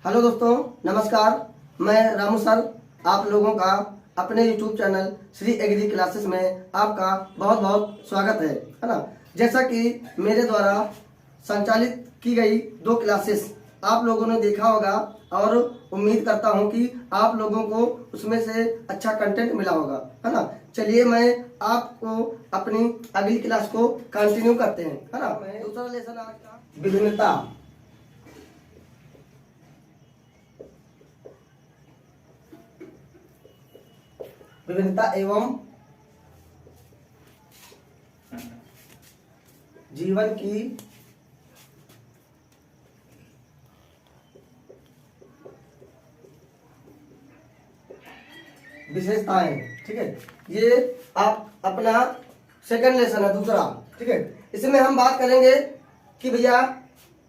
Hello दोस्तों, नमस्कार। मैं रामू सर आप लोगों का अपने YouTube channel Shri agri classes में आपका बहुत बहुत स्वागत है ना। जैसा कि मेरे द्वारा संचालित की गई 2 क्लासेस आप लोगों ने देखा होगा और उम्मीद करता हूं कि आप लोगों को उसमें से अच्छा कंटेंट मिला होगा, है ना। चलिए मैं आपको अपनी अगली क्लास को कंटिन्यू करते हैं, है ना। दूसरा लेसन आज का विभिन्नता एवं जीवन की विशेषताएं। ठीक है, ये आप अपना सेकंड लेसन है, दूसरा। ठीक है, इसमें हम बात करेंगे कि भैया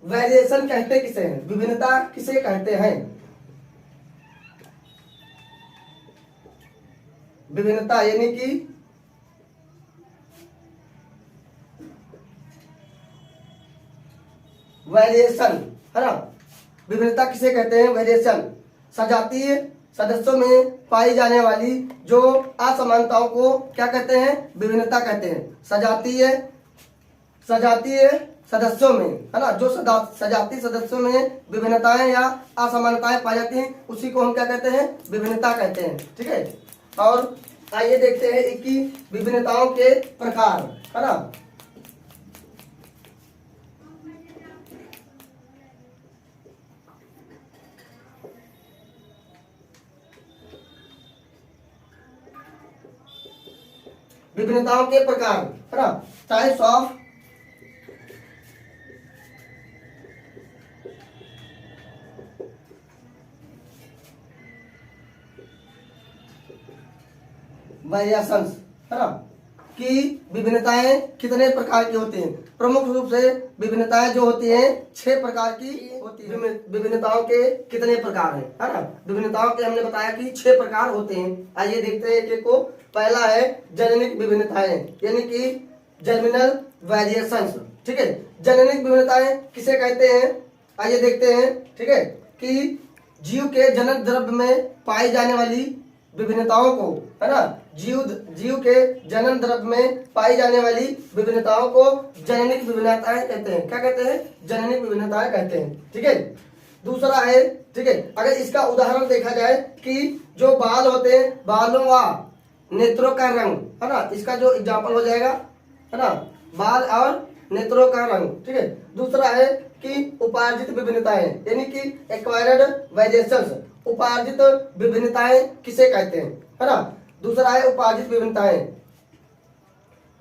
वेरिएशन कहते किसे हैं, विभिन्नता किसे कहते हैं। विभिन्नता यानी कि वेरिएशन, है ना। विभिन्नता किसे कहते हैं, वेरिएशन। सजातीय सदस्यों में पाई जाने वाली जो असमानताओं को क्या कहते हैं, विभिन्नता कहते हैं। सजातीय सदस्यों में, है ना, जो सजातीय सदस्यों में विभिन्नताएं या असमानताएं पाई जाती हैं उसी को हम क्या कहते हैं, विभिन्नता कहते हैं। ठीक है, और आइए देखते हैं इनकी विभिन्नताओं के प्रकार, है ना। विभिन्नताओं के प्रकार, है ना। टाइप्स ऑफ वेरिएशंस, है ना, कि विभिन्नताएं कितने प्रकार की होती हैं। प्रमुख रूप से विभिन्नताएं जो होती हैं 6 प्रकार की होती हैं। विभिन्नताओं के कितने प्रकार हैं, है ना। विभिन्नताओं के हमने बताया कि 6 प्रकार होते हैं। आइए देखते हैं एक को। पहला है जननिक विभिन्नताएं, यानी कि जर्मिनल वेरिएशंस। ठीक है, जननिक विभिन्नताएं किसे कहते हैं, आइए देखते हैं। ठीक है, कि जीव के जनक द्रव्य में पाई जाने वाली विभिन्नताओं को, है ना, जीव के जनन द्रव्य में पाई जाने वाली विभिन्नताओं को जननिक विभिन्नताएं कहते हैं। क्या कहते हैं, जननिक विभिन्नताएं कहते हैं। ठीक है, दूसरा है, ठीक है, अगर इसका उदाहरण देखा जाए कि जो बाल होते हैं, बालों व नेत्रों का रंग, है ना, इसका जो एग्जाम्पल हो जाएगा, है ना, बाल और नेत्रों का रंग। ठीक है, दूसरा है कि उपार्जित विभिन्नताएं, यानी कि एक्वायर्ड वेरिएशंस। उपार्जित विभिन्नताएं किसे कहते हैं, है ना। दूसरा है उपार्जित विभिन्नताएं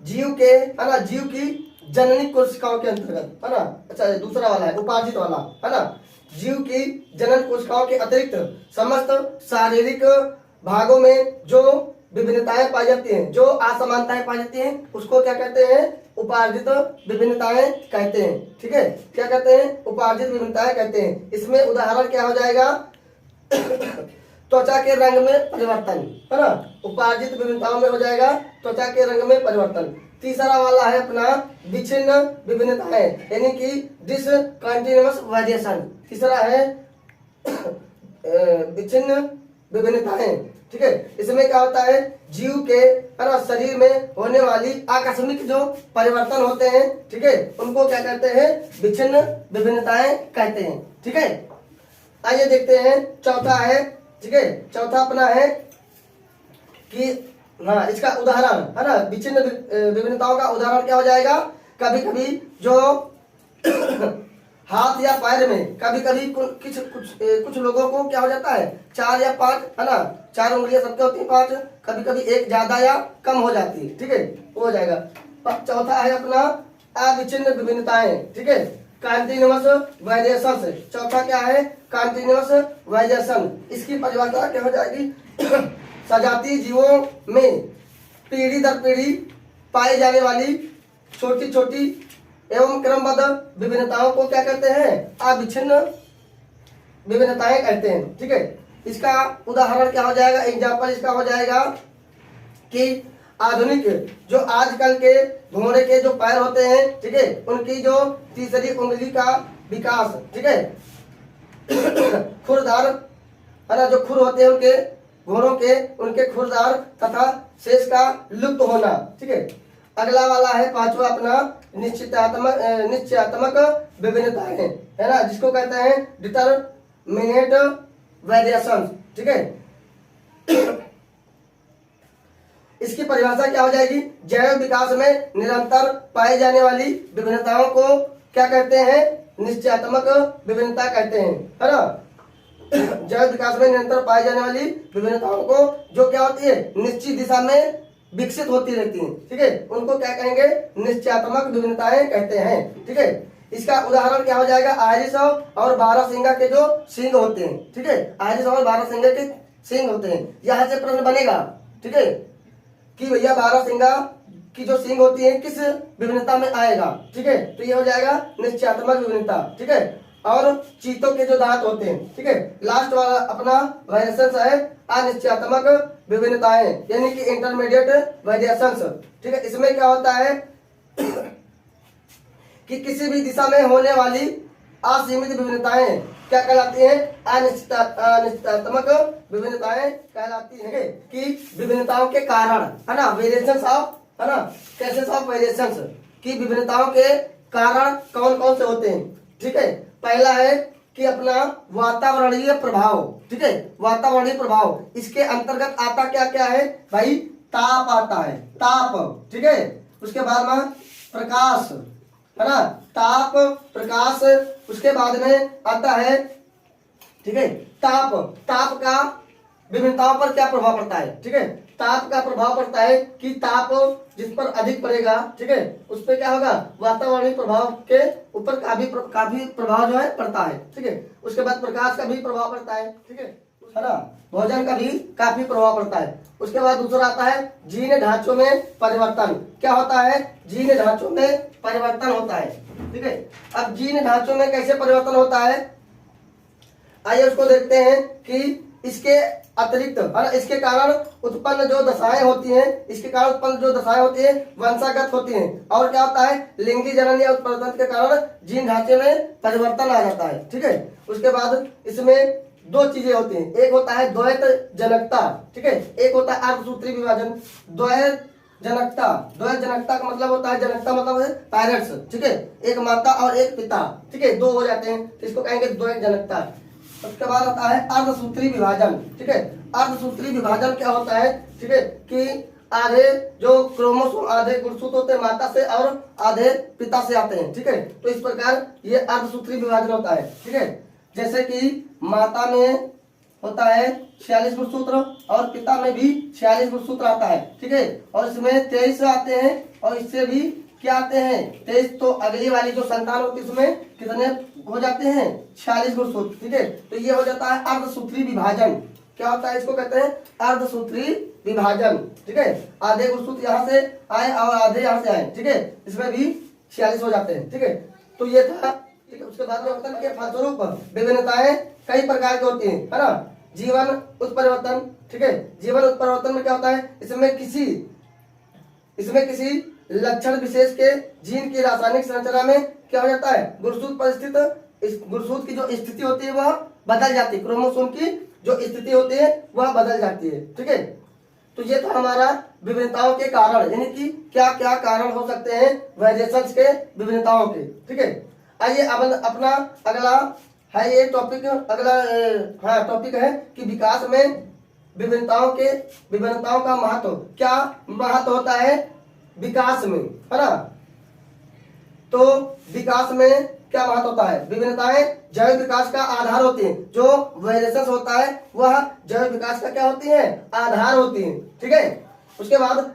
जीव के, है ना, जीव की जननी कोशिकाओं के अंतर्गत, है ना। अच्छा, दूसरा वाला है उपार्जित वाला, है ना। जीव की जनन कोशिकाओं के अतिरिक्त समस्त शारीरिक भागों में जो विभिन्नताएं पाई जाती हैं, जो असमानताएं पाई जाती हैं, उसको क्या कहते हैं, उपार्जित विभिन्नताएं कहते हैं। ठीक है, क्या कहते हैं, उपार्जित विभिन्नताएं कहते हैं। इसमें उदाहरण क्या हो जाएगा, त्वचा के रंग में परिवर्तन, है ना, उपार्जित विभिन्नताओं में हो जाएगा त्वचा के रंग में परिवर्तन। तीसरा वाला है अपना विच्छिन्न विभिन्नताएं, यानी कि डिसकंटिन्यूअस वेरिएशन। तीसरा है विच्छिन्न विभिन्नताएं। ठीक है, इसमें क्या होता है, जीव के, है ना, शरीर में होने वाली आकस्मिक जो परिवर्तन होते हैं, ठीक है, उनको क्या कहते हैं, विच्छिन्न विभिन्नताएं कहते हैं। ठीक है, आइए देखते हैं चौथा है। ठीक है, चौथा अपना है कि हाँ, इसका उदाहरण, है ना, विच्छिन्न विभिन्नताओं का उदाहरण क्या हो जाएगा, कभी कभी जो हाथ या पैर में कभी कभी कुछ लोगों को क्या हो जाता है, 4 या 5, है ना, 4 उंगलियां सबके होती है, 5, कभी कभी एक ज्यादा या कम हो जाती है। ठीक है, वो हो जाएगा। चौथा है अपना अविच्छिन्न विभिन्नताएं। ठीक है, कंटिन्यूअस वेरिएशंस। चौथा क्या है, कंटिन्यूअस वेरिएशन। इसकी परिभाषा क्या हो जाएगी, सजातीय जीवों में पीढ़ी दर पीढ़ी पाई जाने वाली छोटी छोटी एवं क्रमबद्ध विभिन्नताओं को क्या कहते हैं, अविच्छिन्न विभिन्नताएं कहते हैं। ठीक है, इसका उदाहरण क्या हो जाएगा, एग्जाम्पल इसका हो जाएगा कि आधुनिक जो आजकल के घोड़े के जो पैर होते हैं, ठीक है, उनकी जो तीसरी उंगली का विकास, ठीक है, खुरदार, है ना, जो खुर होते हैं उनके घोड़ों के, उनके खुरदार तथा शेष का लुप्त होना। ठीक है, अगला वाला है पांचवा अपना निश्चयात्मक विभिन्नताएं, है ना, जिसको कहते हैं डिटरमिनेट वेरिएशंस। ठीक है, इसकी परिभाषा क्या हो जाएगी? जैव विकास में निरंतर पाई जाने वाली विभिन्नताओं को क्या कहते हैं? निश्चयात्मक विभिन्नता कहते हैं, है ना। जैव विकास में निरंतर पाई जाने वाली विभिन्नताओं को जो क्या होती है? निश्चित दिशा में विकसित होती रहती हैं। ठीक है, उनको क्या कहेंगे? निश्चयात्मक विभिन्नताएं कहते हैं। ठीक है, इसका उदाहरण क्या हो जाएगा? आयरिश और बारहसिंगा के जो सींग होते हैं। ठीक है, आयरिश और बारहसिंगा के सींग होते हैं। यहाँ से प्रश्न बनेगा, ठीक है, कि भैया बारहसिंगा की जो सींग होती है किस विभिन्नता में आएगा? ठीक है, तो ये हो जाएगा निश्चयात्मक विभिन्नता। ठीक है, और चीतों के जो दांत होते हैं, ठीक है, लास्ट वाला अपना वेरिएशंस है अनिश्चयात्मक विभिन्नताएं, यानी कि इंटरमीडिएट वेरिएशंस। ठीक है, इसमें क्या होता है कि किसी भी दिशा में होने वाली असीमित विभिन्नताएं क्या कहलाती हैं? अनिश्चयात्मक विभिन्नताएं कहलाती हैं। कि विभिन्नताओं के कारण, है ना, वेरिएशंस ऑफ, है ना, केसेस ऑफ वेरिएशंस, की विभिन्नताओं के कारण कौन कौन से होते हैं? ठीक है, पहला है कि अपना वातावरणीय प्रभाव। ठीक है, वातावरणीय प्रभाव, इसके अंतर्गत आता क्या क्या है भाई? ताप आता है, ताप। ठीक है, उसके बाद में प्रकाश, है ना, ताप प्रकाश, उसके बाद में आता है, ठीक है, ताप। ताप का विभिन्नताओं पर क्या प्रभाव पड़ता है? ठीक है, ताप का प्रभाव पड़ता है कि ताप जिस पर अधिक पड़ेगा, ठीक है, उस पर क्या होगा? वातावरणीय प्रभाव के ऊपर काफी प्रभाव जो है पड़ता है। ठीक है, उसके बाद प्रकाश का भी प्रभाव पड़ता है। ठीक है ना, भोजन का भी काफी प्रभाव पड़ता है। उसके बाद दूसरा आता है जीन ढांचों में परिवर्तन। क्या होता है? जीन ढांचों में परिवर्तन होता है। ठीक है, अब जीन ढांचों में कैसे परिवर्तन होता है, आइए उसको देखते हैं। कि इसके अतिरिक्त, है ना, इसके कारण उत्पन्न जो दशाएं होती हैं, इसके कारण उत्पन्न जो दशाएं होती हैं वंशागत होती हैं। और क्या होता है? लिंगी जनन या उत्परिवर्तन के कारण जीन ढांचे में परिवर्तन आ जाता है। ठीक है, उसके बाद इसमें दो चीजें होती हैं, एक होता है द्वैत जनकता, ठीक है, एक होता है अर्धसूत्री विभाजन। द्वैत जनकता, द्वैत जनकता का मतलब होता है, जनकता मतलब है पेरेंट्स, ठीक है, एक माता और एक पिता, ठीक है, दो हो जाते हैं, तो इसको कहेंगे द्वैत जनकता। उसके बाद आता है अर्धसूत्री विभाजन। ठीक है, अर्धसूत्री विभाजन क्या होता है? ठीक है, कि आधे जो क्रोमोसोम आधे गुणसूत्र होते हैं माता से और आधे पिता से आते हैं। ठीक है, तो इस प्रकार ये अर्धसूत्री विभाजन होता है। ठीक है, जैसे कि माता में होता है 46 गुणसूत्र और पिता में भी 46 गुणसूत्र आता है। ठीक है, और इसमें 23 आते हैं और इससे भी क्या आते हैं? 23। तो अगली वाली जो संतान होती है उसमें कितने हो जाते हैं? 46 गुणसूत्र। ठीक है, तो ये हो जाता है अर्धसूत्री विभाजन। क्या होता है? इसको कहते हैं अर्धसूत्री विभाजन। ठीक है, आधे गुणसूत्र यहाँ से आए और आधे यहाँ से आए। ठीक है, इसमें भी 46 हो जाते हैं। ठीक है, तो ये था। ठीक है, उसके बाद में होता है कि फलस्वरूप विभिन्नताएं कई प्रकार की होती हैं, है ना। जीवन उत्परिवर्तन, ठीक है, जीवन उत्परिवर्तन में क्या होता है? इसमें किसी लक्षण विशेष के जीन की रासायनिक संरचना में क्या हो जाता है? गुणसूत्र पर स्थित इस गुणसूत्र की जो स्थिति होती है वह बदल जाती है, क्रोमोसोम की जो स्थिति होती है वह बदल जाती है। ठीक है, तो ये था हमारा विभिन्नताओं के कारण, यानी कि क्या क्या कारण हो सकते हैं वेरिएशंस के, विभिन्नताओं के। ठीक है, आइए अब अपना अगला है ये टॉपिक, अगला टॉपिक है कि विकास में विभिन्नताओं का महत्व। क्या महत्व होता है विकास में, है ना। तो विकास में क्या महत्व होता है? विभिन्नताएं जैव विकास का आधार होती हैं। जो वेरिएशंस होता है वह जैव विकास का क्या होती है? आधार होती है। ठीक है, उसके बाद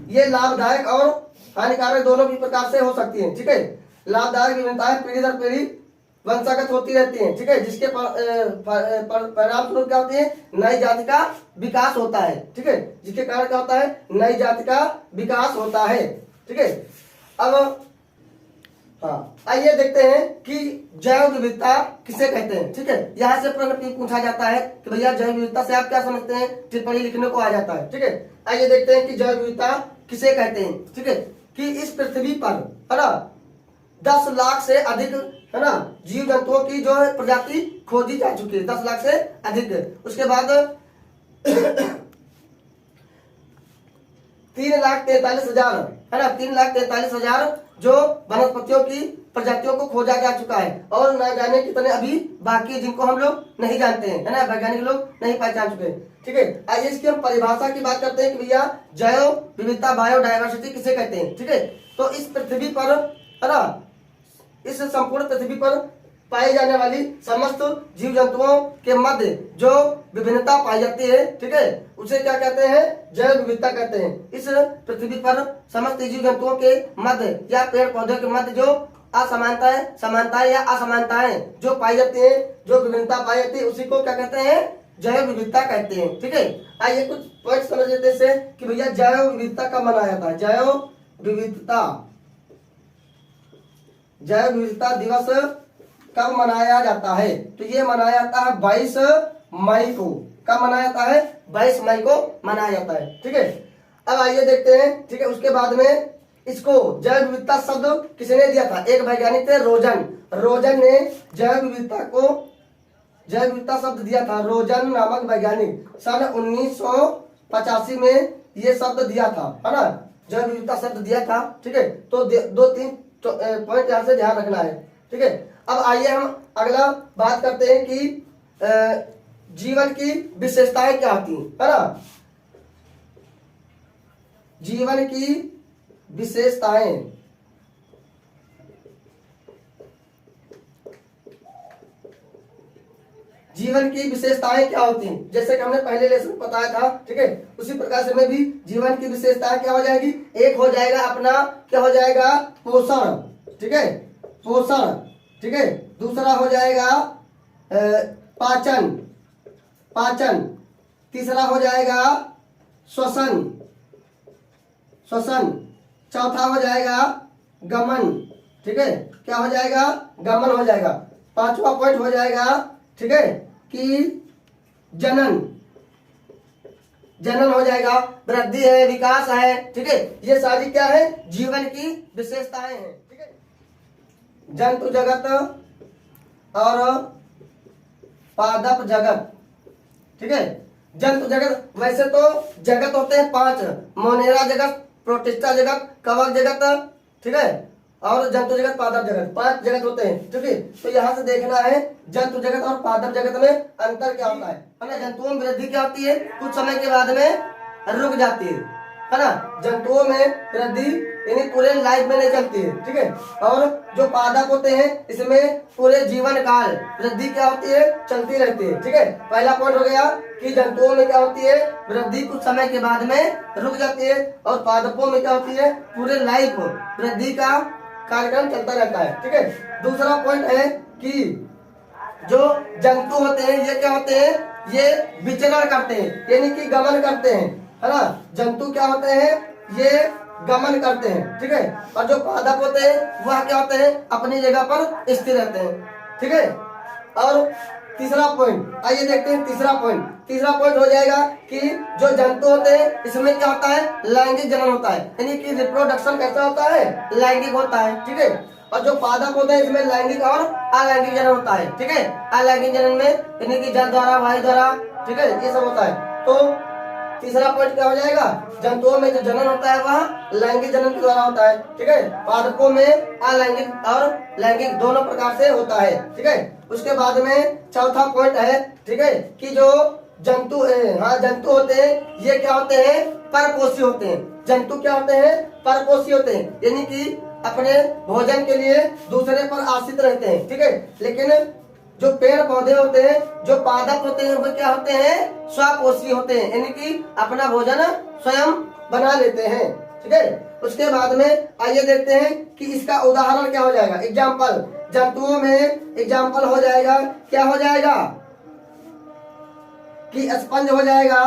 ये लाभदायक और हानिकारक दोनों भी प्रकार से हो सकती हैं। ठीक है, लाभदायक विभिन्नताएं पीढ़ी दर पीढ़ी वंशागत होती रहती हैं। ठीक है, जिसके परिणाम स्वरूप क्या होती है? नई जाति का विकास होता है। ठीक है, जिसके कारण क्या होता है? नई जाति का विकास होता है। ठीक है, अब आइए देखते हैं कि जैव विविधता किसे कहते हैं। ठीक है, यहाँ से प्रश्न पूछा जाता है कि भैया जैव विविधता से आप क्या समझते हैं? टिप्पणी लिखने को आ जाता है। ठीक है, आइए देखते हैं कि जैव विविधता किसे कहते हैं। ठीक है, कि इस पृथ्वी पर, है ना, 10 लाख से अधिक है ना, जीव जंतुओं की जो प्रजाति खोजी जा चुकी है 10 लाख से अधिक। उसके बाद 3,43,000 है ना, 3,43,000 जो वनस्पतियों की प्रजातियों को खोजा जा चुका है, और न जाने कितने अभी बाकी है जिनको हम लोग नहीं जानते हैं, है ना, वैज्ञानिक लोग नहीं पहचान चुके। ठीक है, आइए इसकी हम परिभाषा की बात करते हैं कि भैया जैव विविधता बायोडायवर्सिटी किसे कहते हैं। ठीक है, तो इस पृथ्वी पर, है ना, इस संपूर्ण पृथ्वी पर पाई जाने वाली समस्त जीव जंतुओं के मध्य जो विभिन्नता पाई जाती है, ठीक है, उसे क्या कहते हैं, जैव विविधता कहते हैं। इस पृथ्वी पर समस्त जीव जंतुओं के मध्य या पेड़ पौधों के मध्य जो समानताएं या असमानताएं जो पाई जाती है, जो विभिन्नता पाई जाती है, उसी को क्या कहते हैं, जैव विविधता कहते हैं। ठीक है, आइए कुछ पॉइंट समझ लेते हैं कि भैया जैव विविधता कब मनाया जाता है। जैव विविधता दिवस कब मनाया जाता है, तो ये मनाया जाता है 22 मई को। कब मनाया जाता है, 22 मई को मनाया जाता है। ठीक है, अब आइए देखते हैं। ठीक है, उसके बाद में इसको जैव विविधता शब्द किसने दिया था, एक वैज्ञानिक थे रोजन ने जैव विविधता शब्द दिया था। रोजन नामक वैज्ञानिक सन 1985 में ये शब्द दिया था, है ना, जैव विविधता शब्द दिया था। ठीक है, तो 2-3 पॉइंट यहाँ से ध्यान रखना है। ठीक है, अब आइए हम अगला बात करते हैं कि जीवन की विशेषताएं क्या होती हैं, है ना, जीवन की विशेषताएं। जीवन की विशेषताएं क्या होती हैं, जैसे कि हमने पहले लेसन में बताया था। ठीक है, उसी प्रकार से में भी जीवन की विशेषताएं क्या हो जाएगी, एक हो जाएगा अपना क्या हो जाएगा, पोषण। ठीक है, पोषण। ठीक है, दूसरा हो जाएगा पाचन। तीसरा हो जाएगा श्वसन। चौथा हो जाएगा गमन। ठीक है, क्या हो जाएगा, गमन हो जाएगा। पांचवा पॉइंट हो जाएगा, ठीक है, कि जनन हो जाएगा, वृद्धि है, विकास है। ठीक है, ये सारी क्या है, जीवन की विशेषताएं हैं। ठीक है, जंतु जगत और पादप जगत। ठीक है, जंतु जगत, वैसे तो जगत होते हैं 5, मोनेरा जगत, प्रोटिस्टा जगत, कवक जगत, ठीक है, और जंतु जगत, पादप जगत, 5 जगत होते हैं। ठीक है, तो यहाँ से देखना है जंतु जगत और पादप जगत में अंतर क्या होता है ना। जंतुओं में वृद्धि क्या होती है, कुछ समय के बाद में रुक जाती है ना। जंतुओं में वृद्धि यानी पूरे लाइफ में नहीं चलती है। ठीक है, और जो पादप होते हैं इसमें पूरे जीवन काल वृद्धि क्या होती है, चलती रहती है। ठीक है, पहला पॉइंट हो गया कि जंतुओं में क्या होती है, वृद्धि कुछ समय के बाद में रुक जाती है, और पादपों में क्या होती है, पूरे लाइफ वृद्धि का कार्यक्रम चलता रहता है। ठीक है, दूसरा पॉइंट है कि जो जंतु होते हैं ये क्या होते हैं, ये विचरण करते हैं, यानी कि गमन करते हैं, है ना। जंतु क्या होते हैं, ये गमन करते हैं। ठीक है, और जो पादप होते हैं वह क्या होते हैं, अपनी जगह पर स्थिर रहते हैं। ठीक है, और तीसरा पॉइंट आइए देखते हैं। तीसरा पॉइंट हो जाएगा कि जो जंतु होते हैं इसमें क्या होता है, लैंगिक जनन होता है, यानी कि रिप्रोडक्शन कैसा होता है, लैंगिक होता है। ठीक है, और जो पादप होते हैं इसमें लैंगिक और अलैंगिक जनन होता है। ठीक है, अलैंगिक जनन में यानी कि जल द्वारा, वायु द्वारा, ठीक है, ये सब होता है। तो तीसरा पॉइंट क्या हो जाएगा, जंतुओं में जो जनन होता है वह लैंगिक जनन के द्वारा होता है। ठीक है, पादपों में अलैंगिक और लैंगिक दोनों प्रकार से होता है। ठीक है, उसके बाद में चौथा पॉइंट है, ठीक है, कि जो जंतु होते हैं ये क्या होते हैं, परपोषी होते हैं। जंतु क्या होते हैं, परपोषी होते हैं, यानी कि अपने भोजन के लिए दूसरे पर आश्रित रहते हैं। ठीक है, लेकिन जो पेड़ पौधे होते हैं, जो पादप होते हैं, वो क्या होते हैं, स्वपोषी होते हैं, यानी कि अपना भोजन स्वयं बना लेते हैं। ठीक है, उसके बाद में आइए देखते हैं कि इसका उदाहरण क्या हो जाएगा, एग्जाम्पल। जंतुओं में एग्जाम्पल हो जाएगा, क्या हो जाएगा, कि स्पंज हो जाएगा,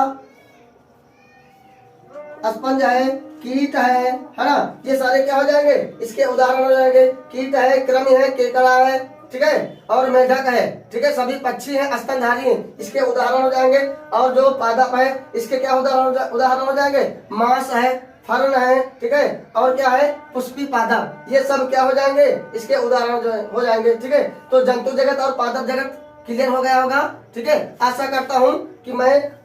स्पंज है, कीट है ना, ये सारे क्या हो जाएंगे, इसके उदाहरण हो जाएंगे। कीट है, कृमि है, केकड़ा है, ठीक है, और मेढक है। ठीक है, सभी पक्षी हैं, स्तनधारी हैं, इसके उदाहरण हो जाएंगे। और जो पादप है इसके क्या उदाहरण हो जाएंगे, मांस है, फर्ण है, ठीक है, और क्या है पुष्पी पादप, ये सब क्या हो जाएंगे, इसके उदाहरण जो हो जाएंगे, ठीक है। तो जंतु जगत और पादप जगत क्लियर हो गया होगा, ठीक है। आशा करता हूँ कि मैं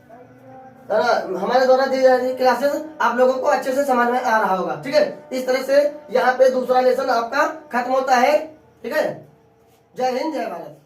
हमारे द्वारा दी जा रही क्लासेस आप लोगों को अच्छे से समझ में आ रहा होगा, ठीक है। इस तरह से यहाँ पे दूसरा लेसन आपका खत्म होता है, ठीक है। जय हिंद, जय भारत।